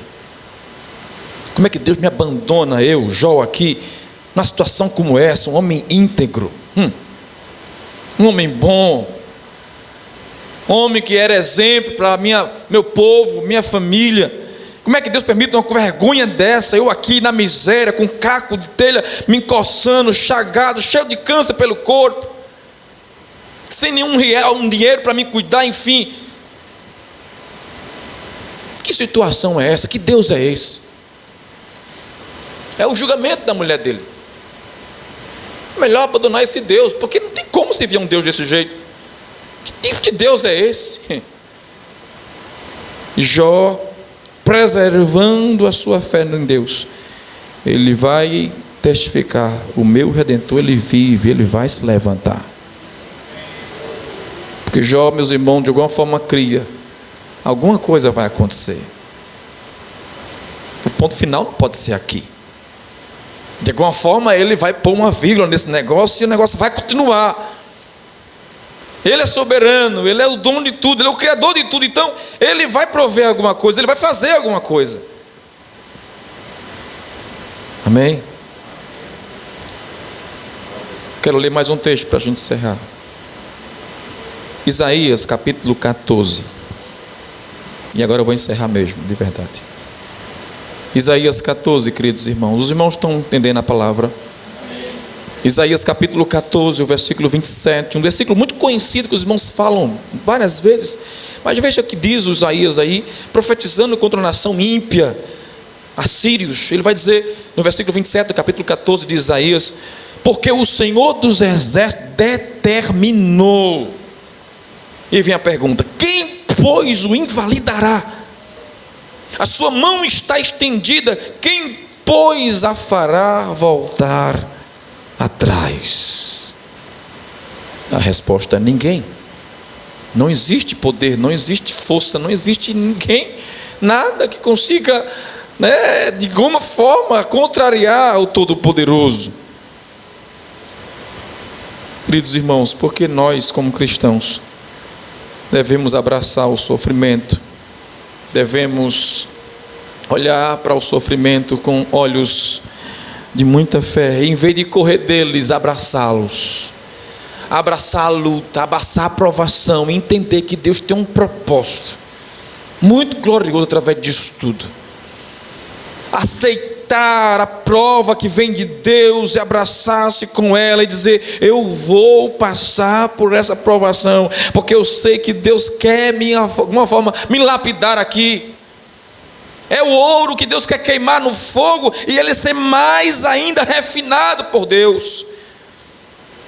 Como é que Deus me abandona, eu, Jó, aqui, numa situação como essa, um homem íntegro, um homem bom, um homem que era exemplo para meu povo, minha família. Como é que Deus permite uma vergonha dessa, eu aqui na miséria, com caco de telha, me encoçando, chagado, cheio de câncer pelo corpo, sem nenhum real, um dinheiro para me cuidar, enfim. Que situação é essa? Que Deus é esse? É o julgamento da mulher dele. Melhor abandonar esse Deus, porque não tem como servir a um Deus desse jeito. Que tipo de Deus é esse? Jó, preservando a sua fé em Deus, ele vai testificar: o meu Redentor, ele vive, ele vai se levantar. Porque Jó, meus irmãos, de alguma forma cria, alguma coisa vai acontecer. O ponto final não pode ser aqui. De alguma forma ele vai pôr uma vírgula nesse negócio e o negócio vai continuar. Ele é soberano, ele é o dono de tudo, ele é o criador de tudo. Então ele vai prover alguma coisa, ele vai fazer alguma coisa. Amém? Quero ler mais um texto para a gente encerrar. Isaías capítulo 14. E agora eu vou encerrar mesmo, de verdade. Isaías 14, queridos irmãos. Os irmãos estão entendendo a palavra? Isaías capítulo 14, o versículo 27. Um versículo muito conhecido que os irmãos falam várias vezes. Mas veja o que diz o Isaías aí, profetizando contra a nação ímpia, assírios. Ele vai dizer no versículo 27 do capítulo 14 de Isaías: porque o Senhor dos exércitos determinou. E vem a pergunta: quem, pois, o invalidará? A sua mão está estendida, quem, pois, a fará voltar atrás? A resposta é ninguém. Não existe poder, não existe força, não existe ninguém, nada que consiga, de alguma forma, contrariar o Todo-Poderoso. Queridos irmãos, porque nós, como cristãos, devemos abraçar o sofrimento, devemos olhar para o sofrimento com olhos de muita fé, em vez de correr deles, abraçá-los, abraçar a luta, abraçar a provação, e entender que Deus tem um propósito muito glorioso através disso tudo. Aceitar a prova que vem de Deus e abraçar-se com ela e dizer: eu vou passar por essa provação, porque eu sei que Deus quer de alguma forma me lapidar aqui. É o ouro que Deus quer queimar no fogo e ele ser mais ainda refinado por Deus.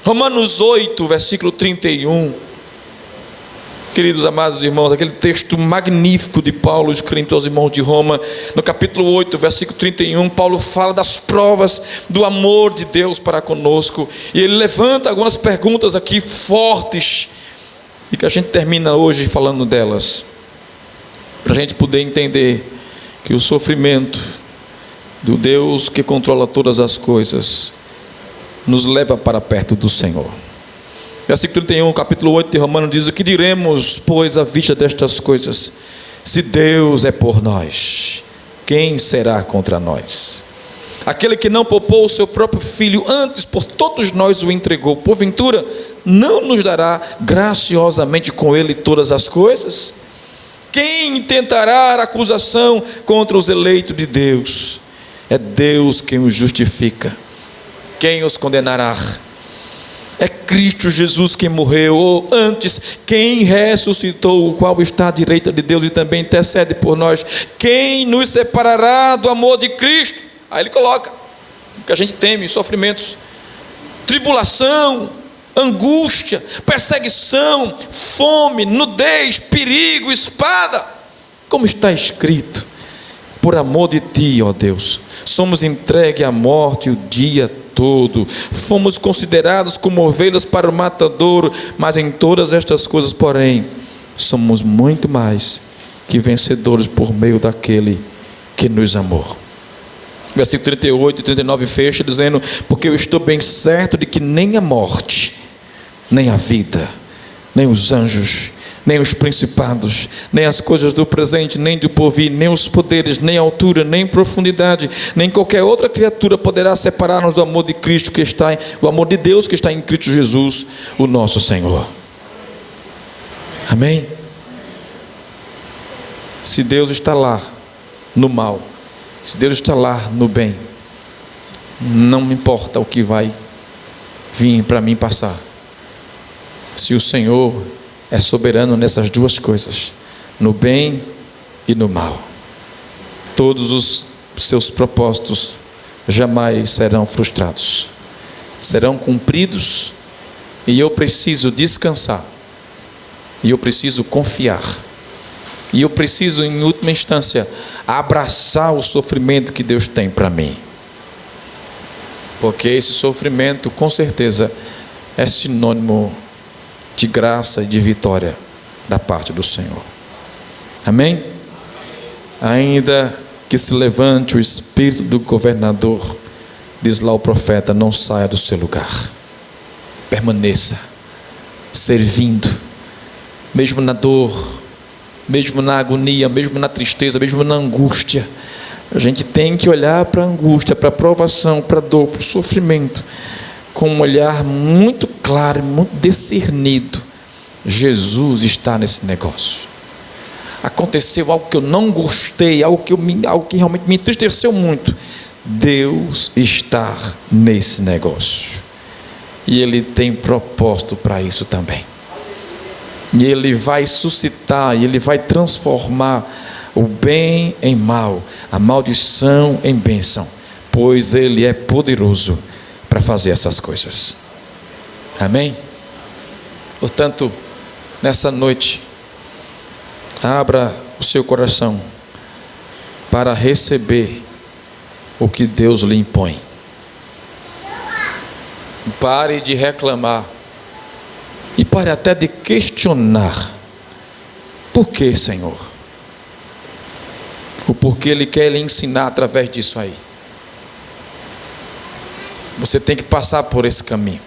Romanos 8, versículo 31. Queridos amados irmãos, aquele texto magnífico de Paulo escrito aos irmãos de Roma, no capítulo 8, versículo 31, Paulo fala das provas do amor de Deus para conosco, e ele levanta algumas perguntas aqui fortes, e que a gente termina hoje falando delas, para a gente poder entender que o sofrimento do Deus que controla todas as coisas nos leva para perto do Senhor. Versículo 31, capítulo 8 de Romanos diz: o que diremos, pois, à vista destas coisas? Se Deus é por nós, quem será contra nós? Aquele que não poupou o seu próprio filho, antes por todos nós o entregou, porventura não nos dará graciosamente com ele todas as coisas? Quem intentará acusação contra os eleitos de Deus? É Deus quem os justifica. Quem os condenará? É Cristo Jesus quem morreu, ou antes, quem ressuscitou, o qual está à direita de Deus e também intercede por nós. Quem nos separará do amor de Cristo? Aí ele coloca o que a gente teme: sofrimentos, tribulação, angústia, perseguição, fome, nudez, perigo, espada. Como está escrito: por amor de ti, ó Deus, somos entregues à morte o dia todo, fomos considerados como ovelhas para o matadouro, mas em todas estas coisas, porém, somos muito mais que vencedores por meio daquele que nos amou. Versículo 38 e 39 fecha dizendo: porque eu estou bem certo de que nem a morte, nem a vida, nem os anjos, nem os principados, nem as coisas do presente, nem do porvir, nem os poderes, nem a altura, nem profundidade, nem qualquer outra criatura poderá separar-nos do amor de Cristo que está, o amor de Deus que está em Cristo Jesus, o nosso Senhor. Amém? Se Deus está lá no mal, se Deus está lá no bem, não me importa o que vai vir para mim passar. Se o Senhor é soberano nessas duas coisas, no bem e no mal, todos os seus propósitos jamais serão frustrados, serão cumpridos, e eu preciso descansar, e eu preciso confiar, e eu preciso, em última instância, abraçar o sofrimento que Deus tem para mim, porque esse sofrimento com certeza é sinônimo de graça e de vitória da parte do Senhor. Amém? Ainda que se levante o espírito do governador, diz lá o profeta, não saia do seu lugar, permaneça servindo, mesmo na dor, mesmo na agonia, mesmo na tristeza, mesmo na angústia. A gente tem que olhar para a angústia, para a provação, para a dor, para o sofrimento, com um olhar muito claro, muito discernido. Jesus está nesse negócio. Aconteceu algo que eu não gostei, algo que realmente me entristeceu muito. Deus está nesse negócio, e Ele tem propósito para isso também, e Ele vai suscitar, e Ele vai transformar o bem em mal, a maldição em bênção, pois Ele é poderoso para fazer essas coisas. Amém? Portanto, nessa noite, abra o seu coração para receber o que Deus lhe impõe. Pare de reclamar e pare até de questionar: por que, Senhor? O porquê Ele quer lhe ensinar através disso aí. Você tem que passar por esse caminho,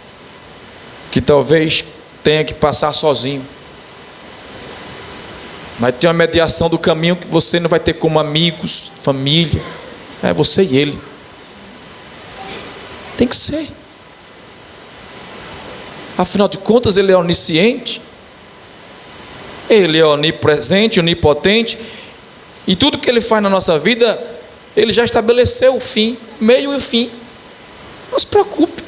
que talvez tenha que passar sozinho, mas tem uma mediação do caminho que você não vai ter como amigos, família, é você e Ele. Tem que ser. Afinal de contas, Ele é onisciente, Ele é onipresente, onipotente, e tudo que Ele faz na nossa vida, Ele já estabeleceu o fim, meio e o fim. Não se preocupe.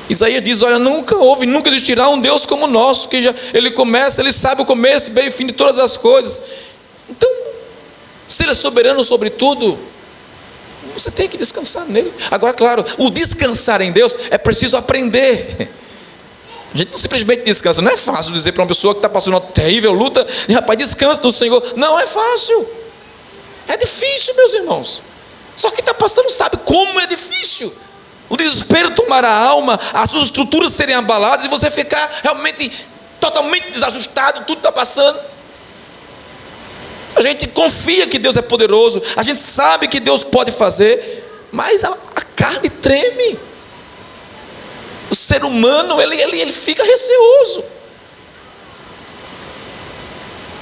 Isaías diz: olha, nunca houve, nunca existirá um Deus como o nosso, que Ele começa, Ele sabe o começo, meio e fim de todas as coisas. Então, se Ele é soberano sobre tudo, você tem que descansar nele. Agora, claro, o descansar em Deus é preciso aprender. A gente não simplesmente descansa. Não é fácil dizer para uma pessoa que está passando uma terrível luta: rapaz, descansa no Senhor. Não é fácil, é difícil, meus irmãos. Só quem está passando sabe como é difícil. O desespero tomar a alma, as suas estruturas serem abaladas e você ficar realmente totalmente desajustado, tudo está passando. A gente confia que Deus é poderoso, a gente sabe que Deus pode fazer, mas a carne treme. O ser humano, ele fica receoso.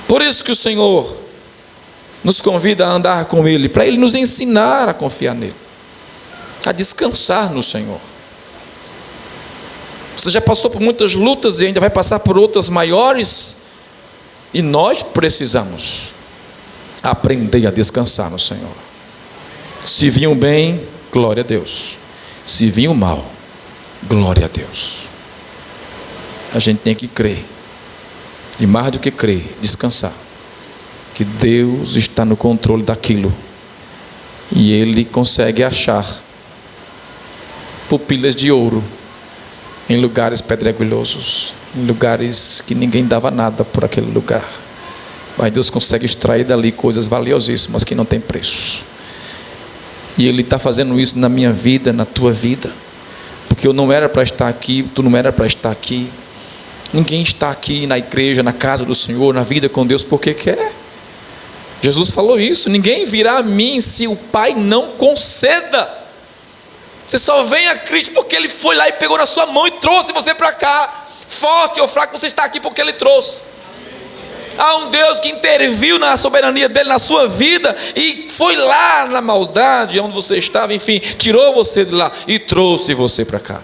Por isso que o Senhor nos convida a andar com Ele, para Ele nos ensinar a confiar nele, a descansar no Senhor. Você já passou por muitas lutas e ainda vai passar por outras maiores, e nós precisamos aprender a descansar no Senhor. Se vir o bem, glória a Deus. Se vir o mal, glória a Deus. A gente tem que crer, e mais do que crer, descansar, que Deus está no controle daquilo, e Ele consegue achar pupilas de ouro em lugares pedregosos, em lugares que ninguém dava nada por aquele lugar, mas Deus consegue extrair dali coisas valiosíssimas que não tem preço. E Ele está fazendo isso na minha vida, na tua vida, porque eu não era para estar aqui, tu não era para estar aqui, ninguém está aqui na igreja, na casa do Senhor, na vida com Deus porque quer. Jesus falou isso: ninguém virá a mim se o Pai não conceda. Você só vem a Cristo porque Ele foi lá e pegou na sua mão e trouxe você para cá. Forte ou fraco, você está aqui porque Ele trouxe. Há um Deus que interviu na soberania dele, na sua vida, e foi lá na maldade onde você estava, enfim, tirou você de lá e trouxe você para cá.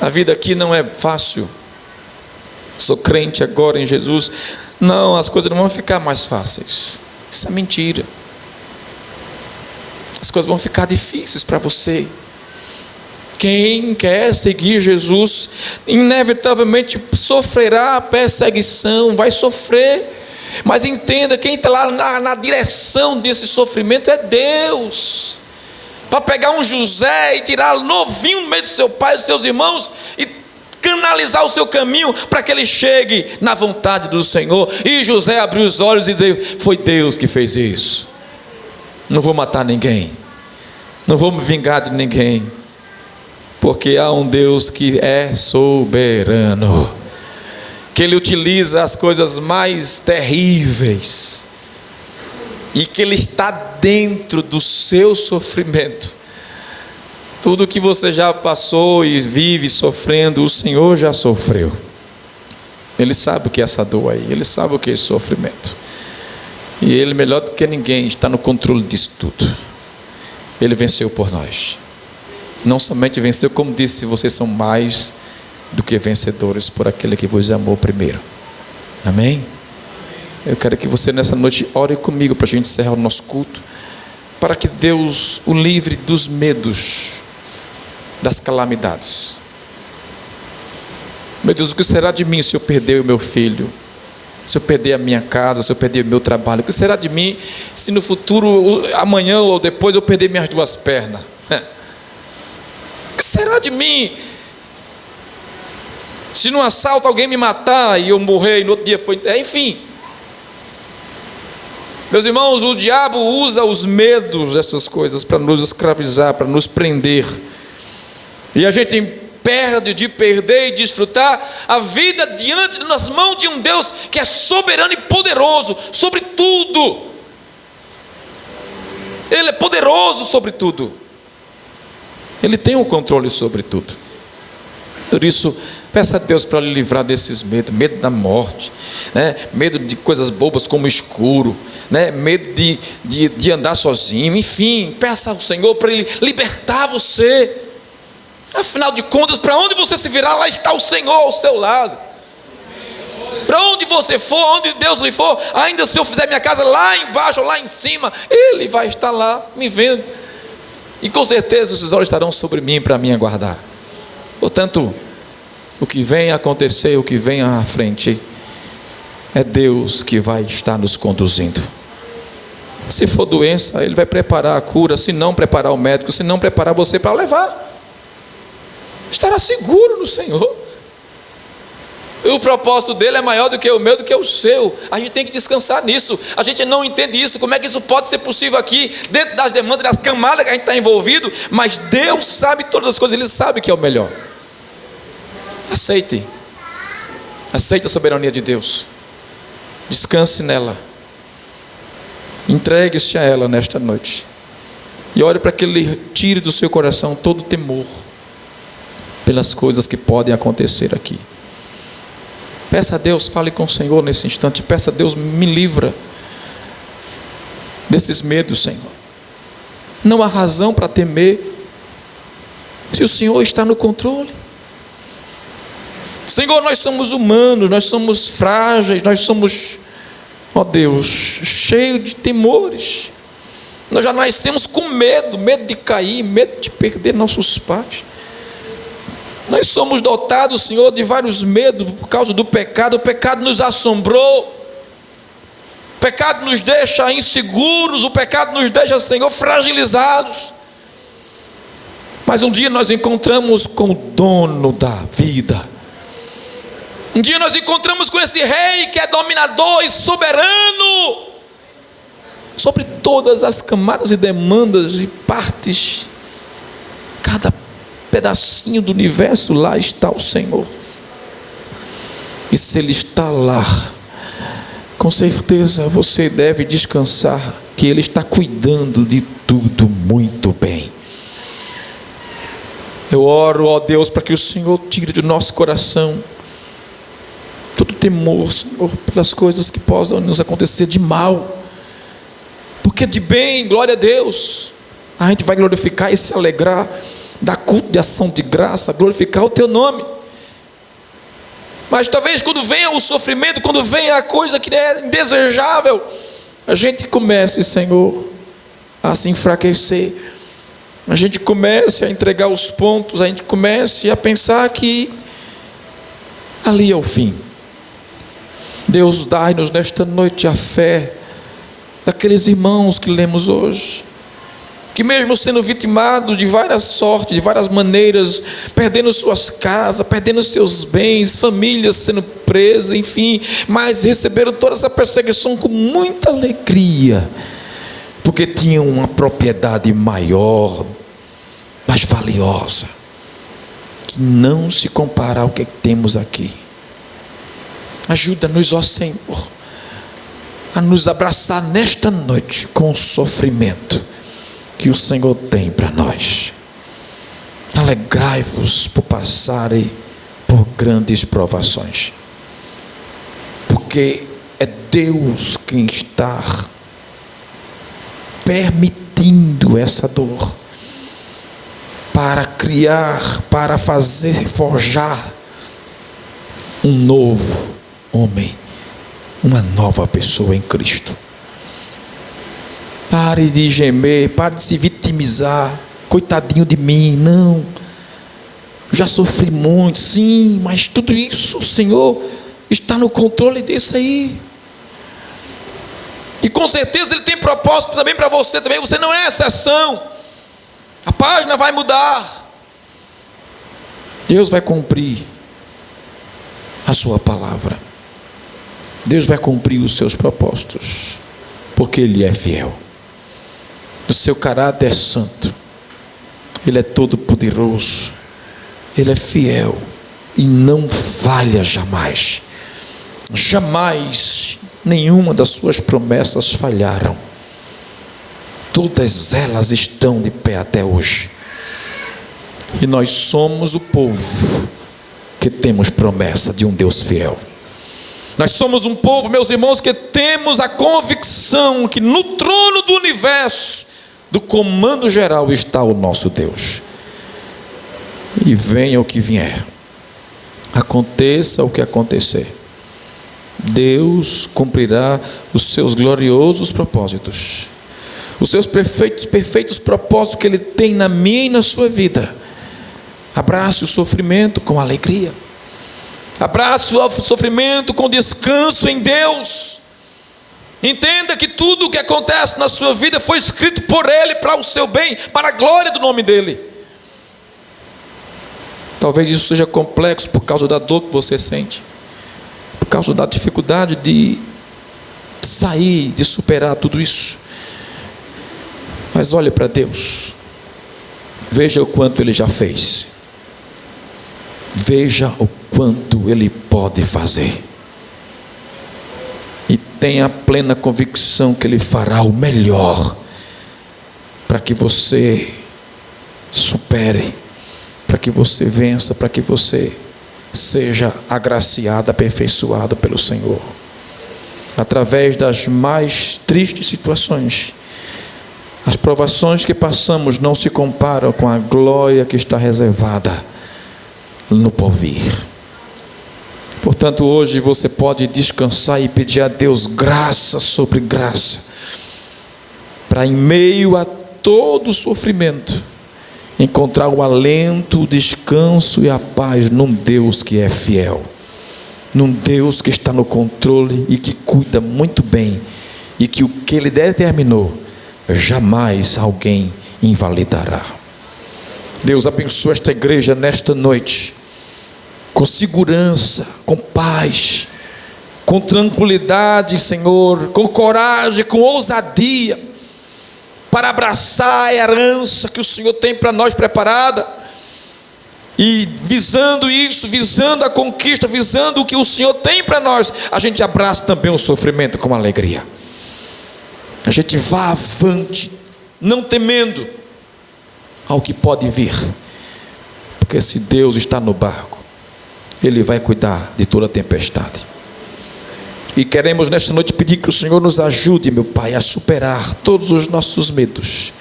A vida aqui não é fácil. Sou crente agora em Jesus. Não, as coisas não vão ficar mais fáceis. Isso é mentira. As coisas vão ficar difíceis para você. Quem quer seguir Jesus, inevitavelmente sofrerá perseguição, vai sofrer. Mas entenda, quem está lá na direção desse sofrimento é Deus. Para pegar um José e tirá-lo novinho no meio do seu pai e dos seus irmãos e canalizar o seu caminho para que ele chegue na vontade do Senhor. E José abriu os olhos e disse: foi Deus que fez isso. Não vou matar ninguém, não vou me vingar de ninguém, porque há um Deus que é soberano, que Ele utiliza as coisas mais terríveis, e que Ele está dentro do seu sofrimento. Tudo que você já passou e vive sofrendo, o Senhor já sofreu. Ele sabe o que é essa dor aí, Ele sabe o que é esse sofrimento, e Ele, melhor do que ninguém, está no controle disso tudo. Ele venceu por nós. Não somente venceu, como disse: vocês são mais do que vencedores por aquele que vos amou primeiro. Amém? Eu quero que você nessa noite ore comigo para a gente encerrar o nosso culto, para que Deus o livre dos medos, das calamidades. Meu Deus, o que será de mim se eu perder o meu filho? Se eu perder a minha casa, se eu perder o meu trabalho? O que será de mim se no futuro, amanhã ou depois, eu perder minhas duas pernas? O que será de mim se num assalto alguém me matar e eu morrer e no outro dia foi... Enfim, meus irmãos, o diabo usa os medos dessas coisas para nos escravizar, para nos prender, e a gente perde de perder e desfrutar a vida diante das mãos de um Deus que é soberano e poderoso sobre tudo. Ele é poderoso sobre tudo. Ele tem o controle sobre tudo. Por isso, peça a Deus para lhe livrar desses medos. Medo da morte, né? Medo de coisas bobas como escuro, né? Medo de andar sozinho. Enfim, peça ao Senhor para Ele libertar você. Afinal de contas, para onde você se virar, lá está o Senhor ao seu lado. Para onde você for, onde Deus lhe for, ainda se eu fizer minha casa lá embaixo ou lá em cima, Ele vai estar lá me vendo. E com certeza os seus olhos estarão sobre mim para me aguardar. Portanto, o que vem a acontecer, o que vem à frente, é Deus que vai estar nos conduzindo. Se for doença, Ele vai preparar a cura. Se não, preparar o médico. Se não, preparar você para levar. Estará seguro no Senhor. E o propósito dele é maior do que o meu, do que o seu. A gente tem que descansar nisso. A gente não entende isso. Como é que isso pode ser possível aqui, dentro das demandas, das camadas que a gente está envolvido? Mas Deus sabe todas as coisas. Ele sabe que é o melhor. Aceite. Aceite a soberania de Deus. Descanse nela. Entregue-se a ela nesta noite. E ore para que Ele tire do seu coração todo o temor pelas coisas que podem acontecer aqui. Peça a Deus, fale com o Senhor nesse instante. Peça a Deus, me livra desses medos, Senhor. Não há razão para temer, se o Senhor está no controle. Senhor, nós somos humanos, nós somos frágeis, nós somos, ó Deus, cheios de temores. Nós já nascemos com medo, medo de cair, medo de perder nossos pais. Nós somos dotados, Senhor, de vários medos por causa do pecado. O pecado nos assombrou, o pecado nos deixa inseguros, o pecado nos deixa, Senhor, fragilizados. Mas um dia nós encontramos com o dono da vida. Um dia nós encontramos com esse rei que é dominador e soberano sobre todas as camadas e demandas e partes. Cada pedacinho do universo, lá está o Senhor. E se Ele está lá, com certeza você deve descansar, que Ele está cuidando de tudo muito bem. Eu oro, ó Deus, para que o Senhor tire do nosso coração todo temor, Senhor, pelas coisas que possam nos acontecer de mal, porque de bem, glória a Deus, a gente vai glorificar e se alegrar, dar culto de ação de graça, glorificar o Teu nome. Mas talvez quando venha o sofrimento, quando venha a coisa que é indesejável, a gente comece, Senhor, a se enfraquecer, a gente comece a entregar os pontos, a gente comece a pensar que ali é o fim. Deus, dai-nos nesta noite a fé daqueles irmãos que lemos hoje, que mesmo sendo vitimados de várias sortes, de várias maneiras, perdendo suas casas, perdendo seus bens, famílias sendo presas, enfim, mas receberam toda essa perseguição com muita alegria, porque tinham uma propriedade maior, mais valiosa, que não se compara ao que temos aqui. Ajuda-nos, ó Senhor, a nos abraçar nesta noite com o sofrimento que o Senhor tem para nós. Alegrai-vos por passarem por grandes provações, porque é Deus quem está permitindo essa dor, para criar, para fazer, forjar um novo homem, uma nova pessoa em Cristo. Pare de gemer, pare de se vitimizar, coitadinho de mim, não, já sofri muito, sim, mas tudo isso o Senhor está no controle disso aí, e com certeza Ele tem propósito também para você, também, você não é exceção, a página vai mudar, Deus vai cumprir a sua palavra, Deus vai cumprir os seus propósitos, porque Ele é fiel. O seu caráter é santo, Ele é todo poderoso, Ele é fiel e não falha jamais. Jamais nenhuma das suas promessas falharam, todas elas estão de pé até hoje, e nós somos o povo que temos promessa de um Deus fiel. Nós somos um povo, meus irmãos, que temos a convicção que no trono do universo, do comando geral, está o nosso Deus. E venha o que vier, aconteça o que acontecer, Deus cumprirá os seus gloriosos propósitos, os seus perfeitos propósitos que Ele tem na minha e na sua vida. Abrace o sofrimento com alegria, abrace o sofrimento com descanso em Deus. Entenda que tudo o que acontece na sua vida foi escrito por Ele para o seu bem, para a glória do nome dEle. Talvez isso seja complexo por causa da dor que você sente, por causa da dificuldade de sair, de superar tudo isso. Mas olhe para Deus, veja o quanto Ele já fez, veja o quanto Ele pode fazer, e tenha plena convicção que Ele fará o melhor para que você supere, para que você vença, para que você seja agraciado, aperfeiçoado pelo Senhor, através das mais tristes situações. As provações que passamos não se comparam com a glória que está reservada no porvir. Portanto, hoje você pode descansar e pedir a Deus graça sobre graça, para em meio a todo o sofrimento encontrar o alento, o descanso e a paz num Deus que é fiel, num Deus que está no controle e que cuida muito bem, e que o que Ele determinou jamais alguém invalidará. Deus abençoe esta igreja nesta noite, com segurança, com paz, com tranquilidade, Senhor, com coragem, com ousadia, para abraçar a herança que o Senhor tem para nós preparada, E visando isso, visando a conquista, visando o que o Senhor tem para nós, a gente abraça também o sofrimento com alegria. A gente vá avante, não temendo ao que pode vir, porque se Deus está no barco, Ele vai cuidar de toda a tempestade. E queremos nesta noite pedir que o Senhor nos ajude, meu Pai, a superar todos os nossos medos,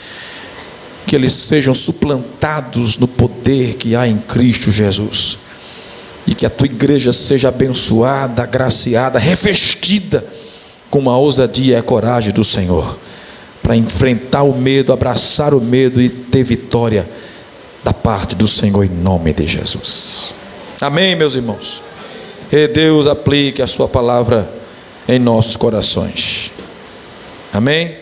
que eles sejam suplantados no poder que há em Cristo Jesus, e que a tua igreja seja abençoada, agraciada, revestida com a ousadia e a coragem do Senhor, para enfrentar o medo, abraçar o medo e ter vitória da parte do Senhor, em nome de Jesus. Amém, meus irmãos? E Deus aplique a sua palavra em nossos corações. Amém?